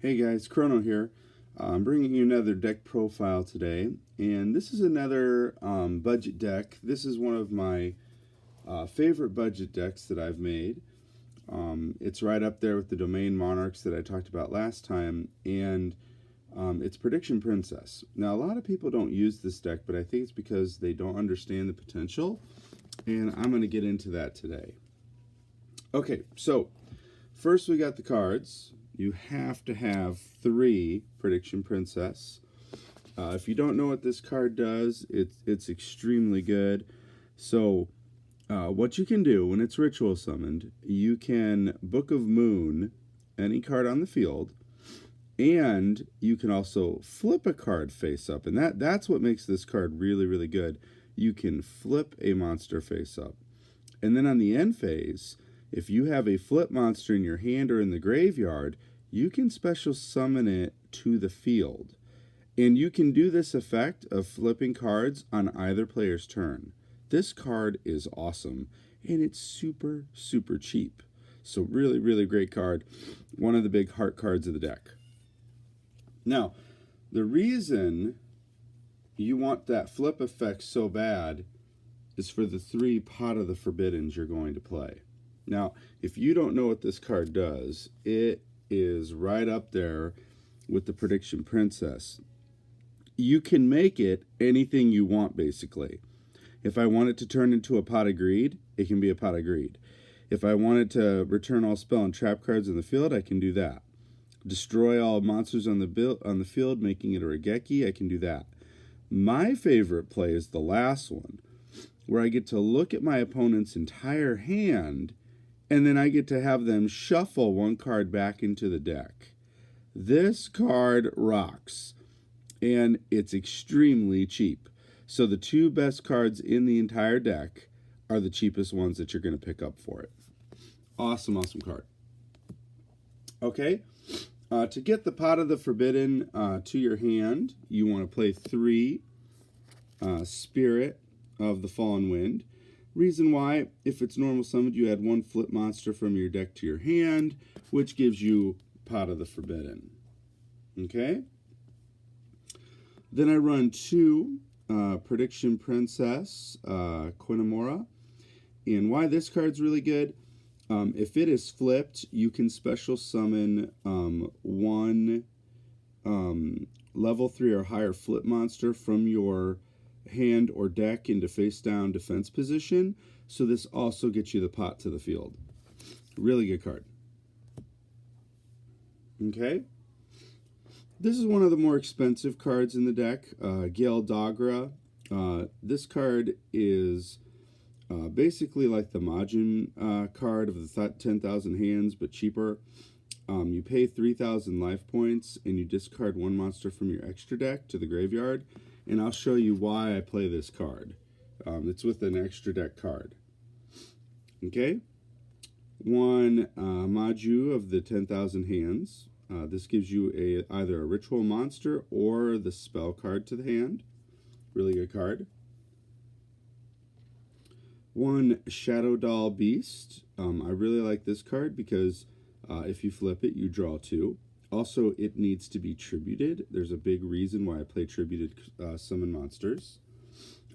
Hey guys, Chrono here. I'm bringing you another deck profile today, and this is another budget deck. This is one of my favorite budget decks that I've made. It's right up there with the Domain Monarchs that I talked about last time, and it's Prediction Princess. Now, a lot of people don't use this deck, but I think it's because they don't understand the potential, and I'm going to get into that today. Okay, so first we got the cards. You have to have 3 Prediction Princess. If you don't know what this card does, it's extremely good. So what you can do when it's ritual summoned, you can Book of Moon any card on the field, and you can also flip a card face up, and that's what makes this card really, really good. You can flip a monster face up. And then on the end phase, if you have a flip monster in your hand or in the graveyard, you can special summon it to the field. And you can do this effect of flipping cards on either player's turn. This card is awesome, and it's super, super cheap. So really, really great card. One of the big heart cards of the deck. Now, the reason you want that flip effect so bad is for the 3 Pot of the Forbiddens you're going to play. Now, if you don't know what this card does, it is right up there with the Prediction Princess. You can make it anything you want, basically. If I want it to turn into a Pot of Greed, it can be a Pot of Greed. If I wanted to return all spell and trap cards in the field, I can do that. Destroy all monsters on the field, making it a Regeki, I can do that. My favorite play is the last one, where I get to look at my opponent's entire hand, and then I get to have them shuffle 1 card back into the deck. This card rocks, and it's extremely cheap. So the 2 best cards in the entire deck are the cheapest ones that you're going to pick up for it. Awesome, awesome card. Okay, to get the Pot of the Forbidden to your hand, you want to play 3 Spirit of the Fallen Wind. Reason why, if it's normal summoned, you add 1 flip monster from your deck to your hand, which gives you Pot of the Forbidden. Okay? Then I run 2 Prediction Princess Quinnamora. And why this card's really good, if it is flipped, you can special summon 1 level 3 or higher flip monster from your hand or deck into face down defense position. So this also gets you the pot to the field. Really good card. Okay. This is one of the more expensive cards in the deck, Gale Dagra. This card is basically like the Majin card of the 10,000 hands, but cheaper. You pay 3,000 life points, and you discard 1 monster from your extra deck to the graveyard. And I'll show you why I play this card. It's with an extra deck card. Okay. 1 Maju of the 10,000 hands. This gives you either a ritual monster or the spell card to the hand. Really good card. 1 Shadow Doll Beast. I really like this card because if you flip it, you draw 2. Also, it needs to be tributed. There's a big reason why I play tributed summon monsters.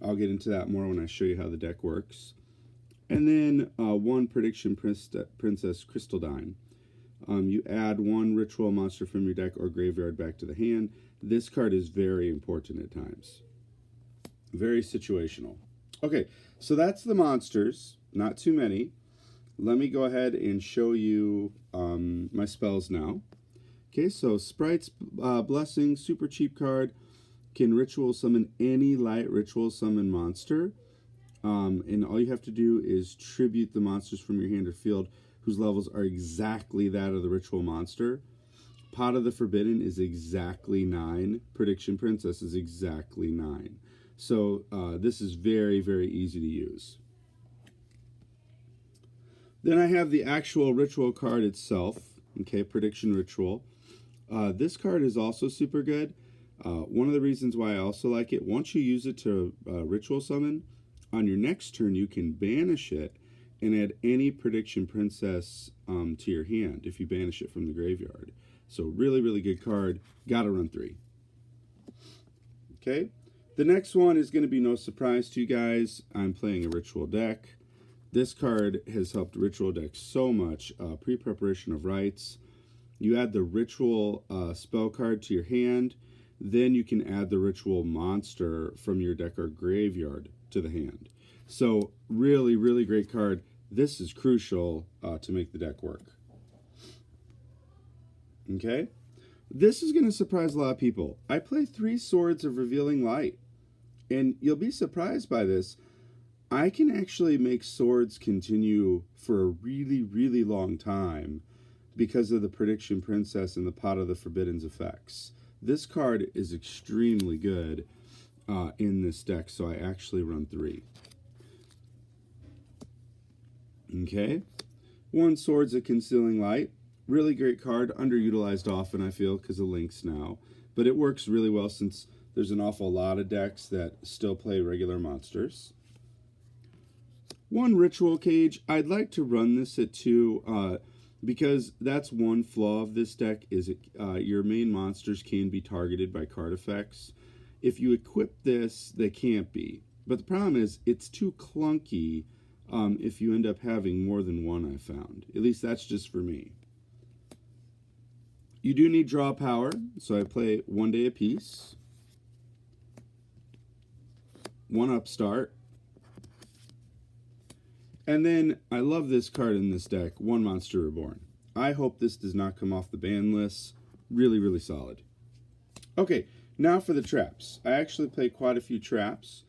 I'll get into that more when I show you how the deck works. And then 1 Prediction Princess Crystalline. You add 1 ritual monster from your deck or graveyard back to the hand. This card is very important at times. Very situational. Okay, so that's the monsters. Not too many. Let me go ahead and show you my spells now. Okay, so Sprite's Blessing, super cheap card, can ritual summon any light ritual summon monster. And all you have to do is tribute the monsters from your hand or field whose levels are exactly that of the ritual monster. Pot of the Forbidden is exactly 9. Prediction Princess is exactly 9. So this is very, very easy to use. Then I have the actual ritual card itself. Okay, Prediction Ritual. This card is also super good. One of the reasons why I also like it, once you use it to ritual summon, on your next turn you can banish it and add any Prediction Princess to your hand if you banish it from the graveyard. So really, really good card. Gotta run 3. Okay, the next one is going to be no surprise to you guys. I'm playing a ritual deck. This card has helped ritual decks so much. Pre-preparation of rites. You add the ritual spell card to your hand, then you can add the ritual monster from your deck or graveyard to the hand. So really, really great card. This is crucial to make the deck work. Okay, this is going to surprise a lot of people. I play 3 Swords of Revealing Light, and you'll be surprised by this. I can actually make swords continue for a really, really long time because of the Prediction Princess and the Pot of the Forbidden's effects. This card is extremely good in this deck, so I actually run 3. Okay, 1 Swords of Concealing Light. Really great card, underutilized often, I feel, because of links now. But it works really well since there's an awful lot of decks that still play regular monsters. 1 Ritual Cage. I'd like to run this at 2 because that's one flaw of this deck is your main monsters can be targeted by card effects. If you equip this, they can't be. But the problem is it's too clunky if you end up having more than 1, I found. At least that's just for me. You do need draw power, so I play 1 Day apiece, 1 Upstart, and then I love this card in this deck, 1 Monster Reborn. I hope this does not come off the ban list. Really, really solid. Okay, now for the traps. I actually play quite a few traps.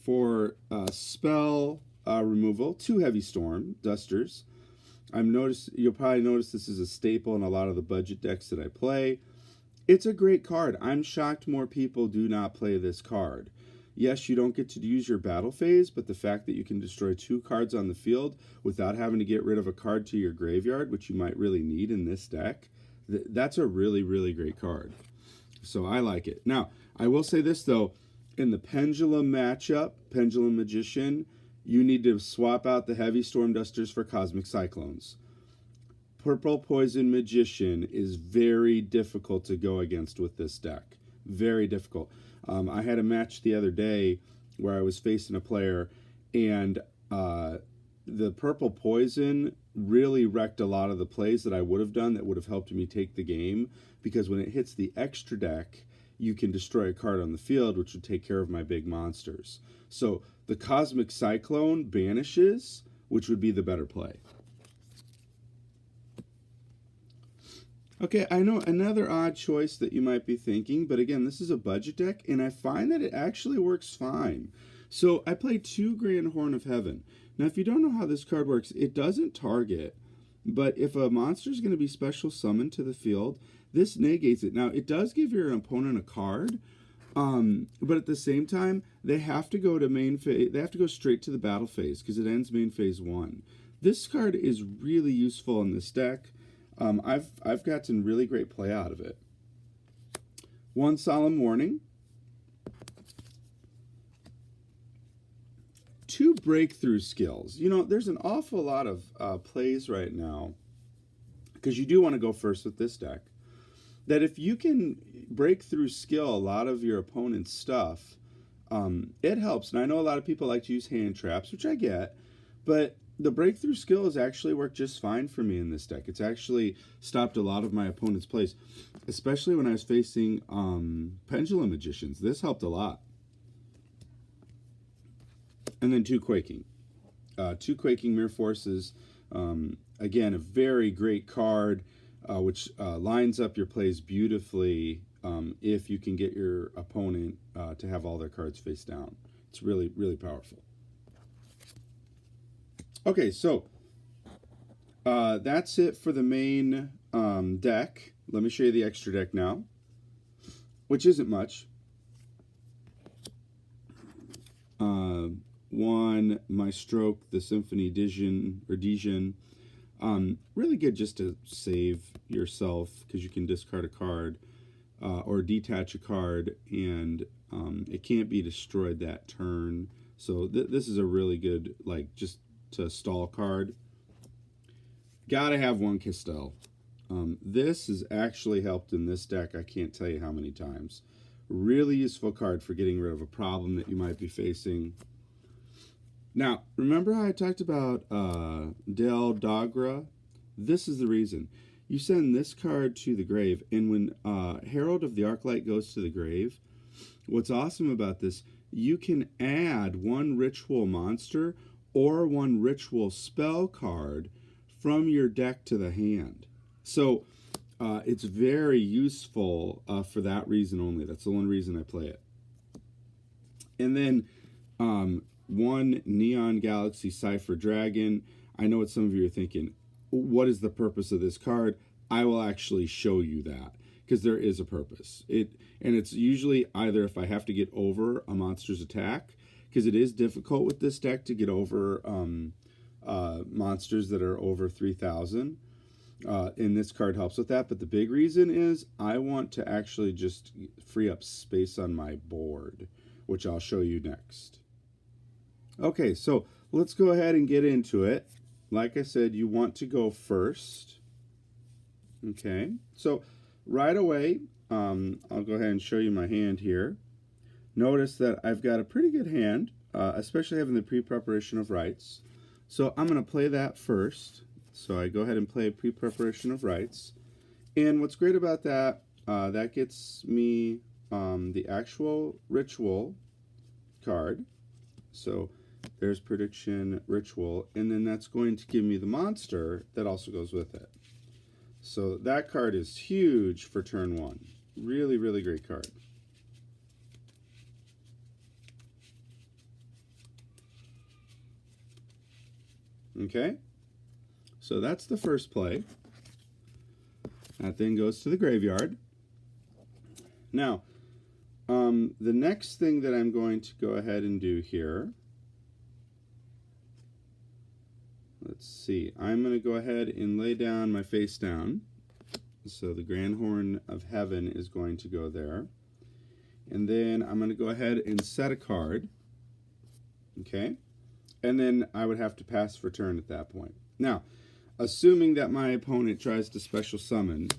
For spell removal, 2 Heavy Storm Dusters. You'll probably notice this is a staple in a lot of the budget decks that I play. It's a great card. I'm shocked more people do not play this card. Yes, you don't get to use your battle phase, but the fact that you can destroy 2 cards on the field without having to get rid of a card to your graveyard, which you might really need in this deck, that's a really, really great card. So I like it. Now, I will say this, though. In the Pendulum matchup, Pendulum Magician, you need to swap out the Heavy Storm Dusters for Cosmic Cyclones. Purple Poison Magician is very difficult to go against with this deck. Very difficult. I had a match the other day where I was facing a player, and the Purple Poison really wrecked a lot of the plays that I would have done that would have helped me take the game, because when it hits the extra deck, you can destroy a card on the field, which would take care of my big monsters. So the Cosmic Cyclone banishes, which would be the better play. Okay, I know another odd choice that you might be thinking, but again, this is a budget deck, and I find that it actually works fine. So I play 2 Grand Horn of Heaven. Now, if you don't know how this card works, it doesn't target, but if a monster is going to be special summoned to the field, this negates it. Now, it does give your opponent a card, but at the same time, they have to go to main phase. They have to go straight to the battle phase because it ends main phase 1. This card is really useful in this deck. I've gotten really great play out of it. 1 Solemn Warning. 2 Breakthrough Skills. You know, there's an awful lot of plays right now, because you do want to go first with this deck, that if you can break through skill a lot of your opponent's stuff, it helps. And I know a lot of people like to use hand traps, which I get, but the breakthrough skill has actually worked just fine for me in this deck. It's actually stopped a lot of my opponent's plays, especially when I was facing Pendulum Magicians. This helped a lot. And then 2 Quaking. 2 Quaking Mirror Forces. Again, a very great card, which lines up your plays beautifully if you can get your opponent to have all their cards face down. It's really, really powerful. Okay, so that's it for the main deck. Let me show you the extra deck now, which isn't much. 1 Maestroke, the Symphony Dijon. Really good just to save yourself, because you can discard a card or detach a card, and it can't be destroyed that turn. So this is a really good, like, just to stall card. Gotta have one Castell. This has actually helped in this deck. I can't tell you how many times. Really useful card for getting rid of a problem that you might be facing. Now, remember how I talked about Del Dagra? This is the reason. You send this card to the grave, and when Herald of the Arclight goes to the grave, what's awesome about this, you can add one ritual monster or one ritual spell card from your deck to the hand. So it's very useful for that reason only. That's the one reason I play it. And then one Neon Galaxy Cypher Dragon. I know what some of you are thinking. What is the purpose of this card? I will actually show you that, because there is a purpose. And it's usually either if I have to get over a monster's attack, because it is difficult with this deck to get over monsters that are over 3,000. And this card helps with that. But the big reason is I want to actually just free up space on my board, which I'll show you next. Okay, so let's go ahead and get into it. Like I said, you want to go first. Okay, so right away, I'll go ahead and show you my hand here. Notice that I've got a pretty good hand, especially having the pre-preparation of rites. So I'm going to play that first. So I go ahead and play pre-preparation of rites. And what's great about that, that gets me the actual ritual card. So there's Prediction Ritual, and then that's going to give me the monster that also goes with it. So that card is huge for turn one. Really, really great card. Okay, so that's the first play. That then goes to the graveyard. Now, the next thing that I'm going to go ahead and do here, let's see, I'm going to go ahead and lay down my face down. So the Grand Horn of Heaven is going to go there. And then I'm going to go ahead and set a card. Okay? And then I would have to pass for turn at that point. Now, assuming that my opponent tries to special summon,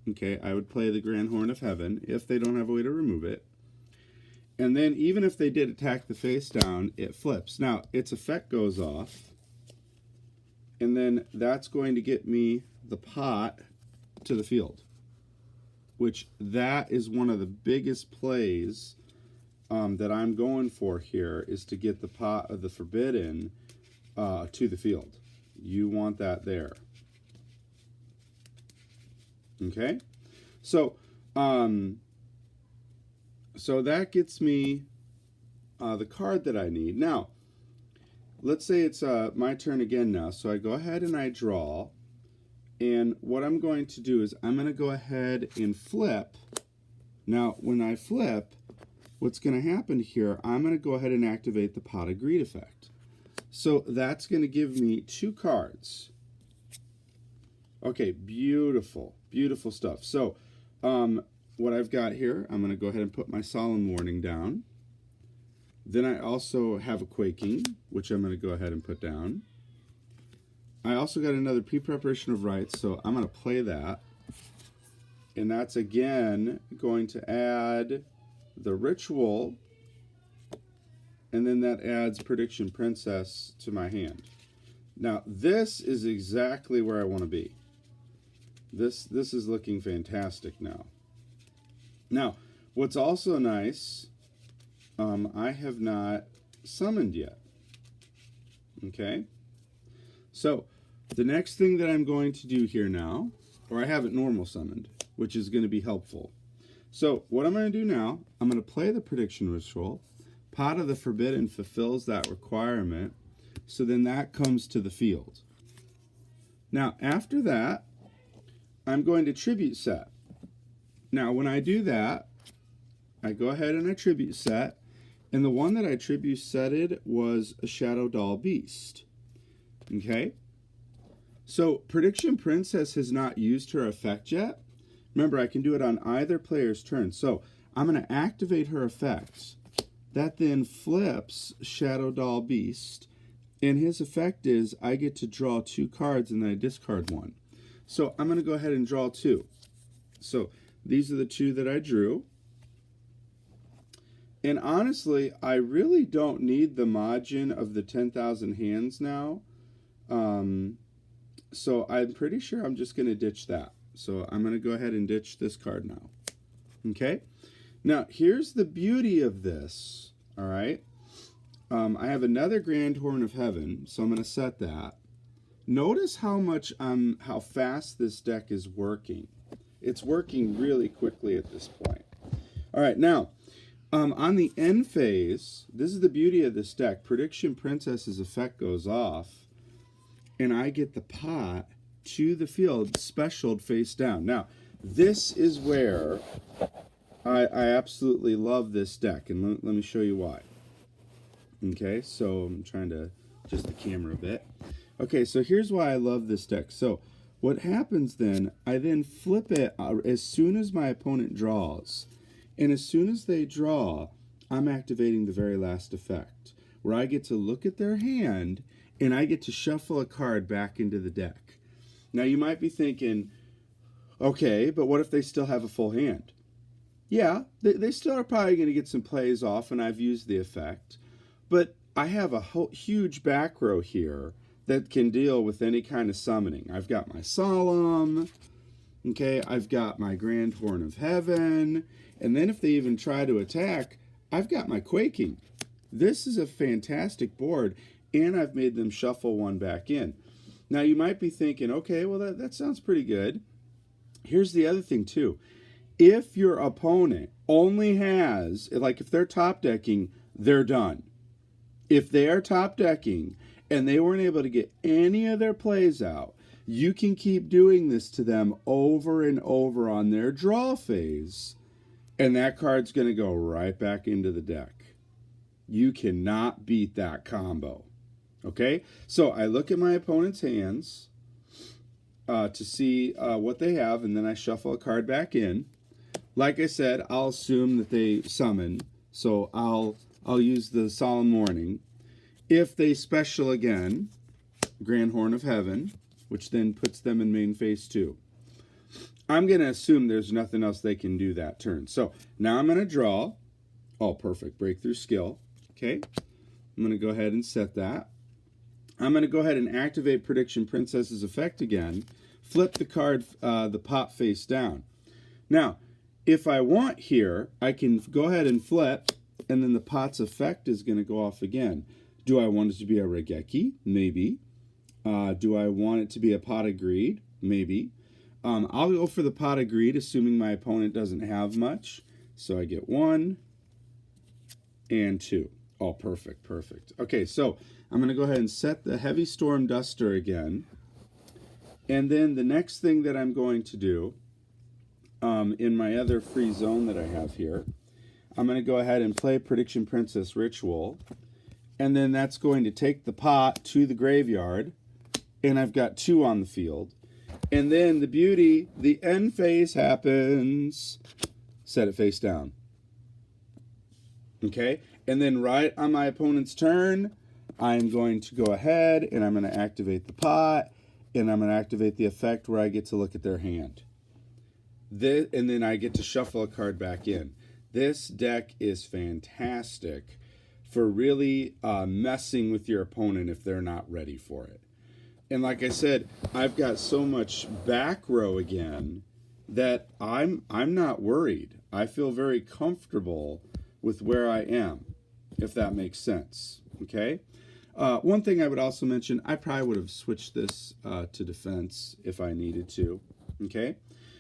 okay, I would play the Grand Horn of Heaven if they don't have a way to remove it. And then even if they did attack the face down, it flips. Now, its effect goes off. And then that's going to get me the pot to the field, which that is one of the biggest plays that I'm going for here, is to get the pot of the Forbidden to the field. You want that there. Okay? So, so that gets me the card that I need. Now, let's say it's my turn again now. So I go ahead and I draw. And what I'm going to do is I'm going to go ahead and flip. Now, when I flip, what's going to happen here, I'm going to go ahead and activate the Pot of Greed effect. So that's going to give me two cards. Okay, beautiful, beautiful stuff. So what I've got here, I'm going to go ahead and put my Solemn Warning down. Then I also have a Quaking, which I'm going to go ahead and put down. I also got another Pre-preparation of Rites, so I'm going to play that. And that's again going to add the Ritual, and then that adds Prediction Princess to my hand. Now, this is exactly where I want to be. This is looking fantastic now. Now, what's also nice, I have not summoned yet. Okay? So, the next thing that I'm going to do here now, or I haven't normal summoned, which is going to be helpful. So, what I'm going to do now, I'm going to play the Prediction Ritual. Pot of the Forbidden fulfills that requirement, so then that comes to the field. Now, after that, I'm going to Tribute Set. Now, when I do that, I go ahead and I Tribute Set, and the one that I Tribute Setted was a Shadow Doll Beast. Okay? So, Prediction Princess has not used her effect yet. Remember, I can do it on either player's turn. So, I'm going to activate her effects. That then flips Shadow Doll Beast, And his effect is I get to draw 2 cards and then I discard 1. So I'm going to go ahead and draw 2. So these are the 2 that I drew. And honestly, I really don't need the margin of the 10,000 hands now. So I'm pretty sure I'm just going to ditch that. So I'm going to go ahead and ditch this card now. Okay? Now, here's the beauty of this. All right? I have another Grand Horn of Heaven, so I'm going to set that. Notice how fast this deck is working. It's working really quickly at this point. All right, now, on the end phase, this is the beauty of this deck. Prediction Princess's effect goes off, and I get the pot to the field specialed face down. Now, this is where I absolutely love this deck, and let me show you why. Okay, so I'm trying to adjust the camera a bit. Okay, so here's why I love this deck. So what happens then, I then flip it as soon as my opponent draws. And as soon as they draw, I'm activating the very last effect, where I get to look at their hand and I get to shuffle a card back into the deck. Now you might be thinking, okay, but what if they still have a full hand? Yeah, they still are probably going to get some plays off, and I've used the effect. But I have a huge back row here that can deal with any kind of summoning. I've got my Solemn, okay, I've got my Grand Horn of Heaven, and then if they even try to attack, I've got my Quaking. This is a fantastic board, and I've made them shuffle one back in. Now you might be thinking, okay, well that sounds pretty good. Here's the other thing too. If your opponent only has, like if they're top decking, they're done. If they are top decking and they weren't able to get any of their plays out, you can keep doing this to them over and over on their draw phase, and that card's going to go right back into the deck. You cannot beat that combo. Okay? So I look at my opponent's hands to see what they have, and then I shuffle a card back in. Like I said, I'll assume that they summon, so I'll use the Solemn Warning. If they special again, Grand Horn of Heaven, which then puts them in main phase 2. I'm going to assume there's nothing else they can do that turn. So now I'm going to draw. Oh, perfect. Breakthrough skill. Okay. I'm going to go ahead and set that. I'm going to go ahead and activate Prediction Princess's effect again. Flip the card, the pot face down. Now, if I want here, I can go ahead and flip, and then the pot's effect is going to go off again. Do I want it to be a Regeki? Maybe. Do I want it to be a Pot of Greed? Maybe. I'll go for the Pot of Greed, assuming my opponent doesn't have much. So I get 1 and 2. Oh, perfect, perfect. Okay, so I'm going to go ahead and set the Heavy Storm Duster again. And then the next thing that I'm going to do, in my other free zone that I have here, I'm going to go ahead and play Prediction Princess Ritual. And then that's going to take the pot to the graveyard. And I've got 2 on the field. And then the beauty, the end phase happens. Set it face down. Okay? And then right on my opponent's turn, I'm going to go ahead and I'm going to activate the pot. And I'm going to activate the effect where I get to look at their hand. And then I get to shuffle a card back in. This deck is fantastic for really messing with your opponent if they're not ready for it. And like I said, I've got so much back row again that I'm not worried. I feel very comfortable with where I am, if that makes sense. Okay? One thing I would also mention, I probably would have switched this to defense if I needed to. Okay?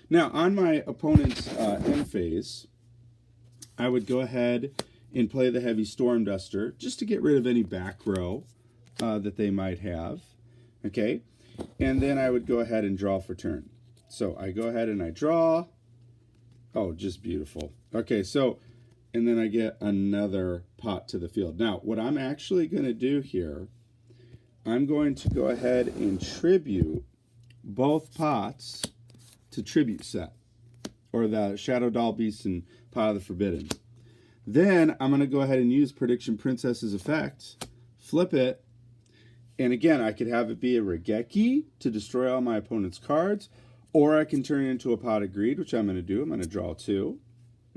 Now, on my opponent's end phase, I would go ahead and play the Heavy Storm Duster just to get rid of any back row that they might have. Okay? And then I would go ahead and draw for turn. So I go ahead and I draw. Oh, just beautiful. Okay, so, and then I get another pot to the field. Now, what I'm actually going to do here, I'm going to go ahead and tribute both pots to Tribute Set, or the Shadow Doll Beast and Pot of the Forbidden. Then I'm going to go ahead and use Prediction Princess's effect, flip it, And again, I could have it be a Regeki to destroy all my opponent's cards, or I can turn it into a Pot of Greed, which I'm going to do. I'm going to draw 2.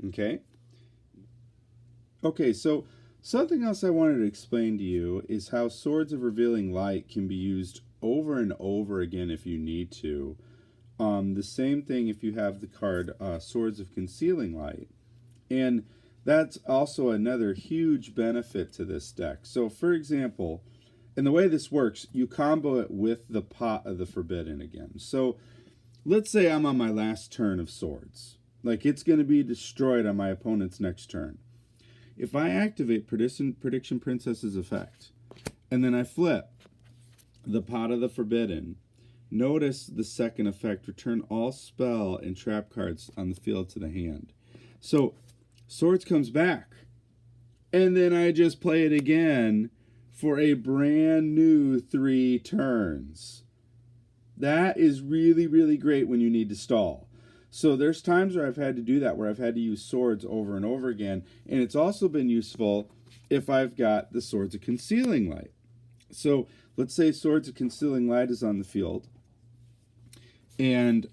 Okay. Okay, so something else I wanted to explain to you is how Swords of Revealing Light can be used over and over again if you need to. The same thing if you have the card Swords of Concealing Light. And that's also another huge benefit to this deck. So for example, and the way this works, you combo it with the Pot of the Forbidden again. So let's say I'm on my last turn of Swords. Like it's going to be destroyed on my opponent's next turn. If I activate Prediction Princess's effect, and then I flip the Pot of the Forbidden, notice the second effect, return all spell and trap cards on the field to the hand. So Swords comes back, and then I just play it again for a brand new 3 turns. That is really, really great when you need to stall. So there's times where I've had to do that, where I've had to use Swords over and over again, and it's also been useful if I've got the Swords of Concealing Light. So let's say Swords of Concealing Light is on the field, and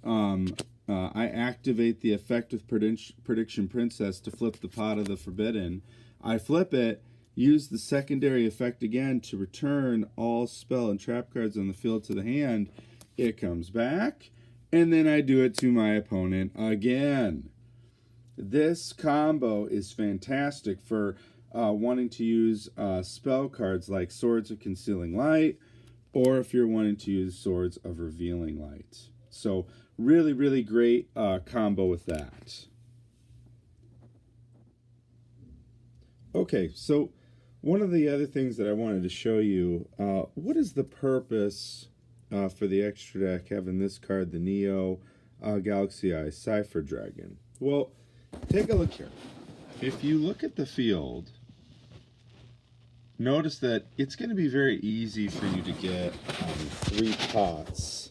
I activate the effect with Prediction Princess to flip the Pot of the Forbidden. I flip it, use the secondary effect again to return all spell and trap cards on the field to the hand. It comes back, and then I do it to my opponent again. This combo is fantastic for wanting to use spell cards like Swords of Concealing Light, or if you're wanting to use Swords of Revealing Light. So really, really great combo with that. Okay, so one of the other things that I wanted to show you, what is the purpose for the extra deck having this card, the Neo Galaxy Eye Cipher Dragon? Well, take a look here. If you look at the field, notice that it's going to be very easy for you to get 3 pots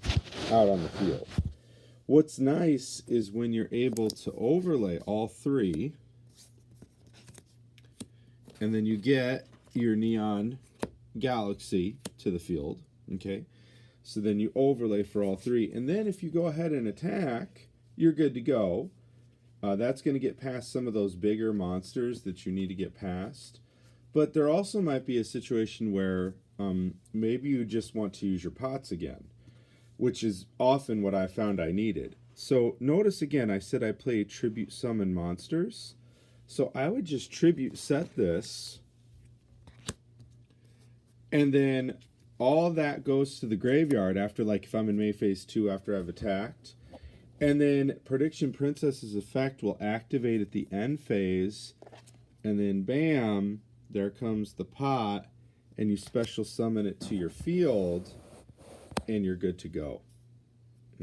out on the field. What's nice is when you're able to overlay all 3, and then you get your Neon Galaxy to the field, okay? So then you overlay for all 3, and then if you go ahead and attack, you're good to go. That's going to get past some of those bigger monsters that you need to get past. But there also might be a situation where maybe you just want to use your pots again, which is often what I found I needed. So notice again, I said I play Tribute Summon Monsters. So I would just Tribute Set this, and then all that goes to the graveyard after, like if I'm in May Phase 2 after I've attacked. And then Prediction Princess's effect will activate at the end phase, and then bam, there comes the pot, and you special summon it to your field, and you're good to go.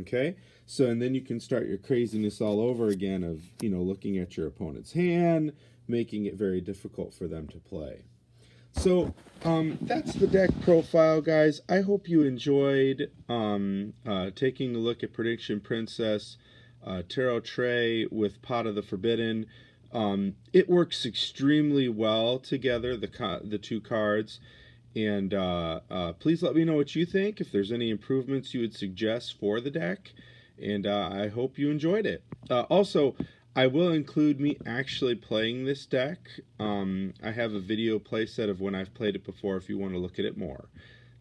Okay? So, and then you can start your craziness all over again of, you know, looking at your opponent's hand, making it very difficult for them to play. So, that's the deck profile, guys. I hope you enjoyed taking a look at Prediction Princess Tarotrei with Pot of the Forbidden. It works extremely well together, the 2 cards. And please let me know what you think, if there's any improvements you would suggest for the deck. And I hope you enjoyed it. Also, I will include me actually playing this deck. I have a video playset of when I've played it before if you want to look at it more.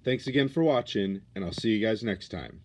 Thanks again for watching, and I'll see you guys next time.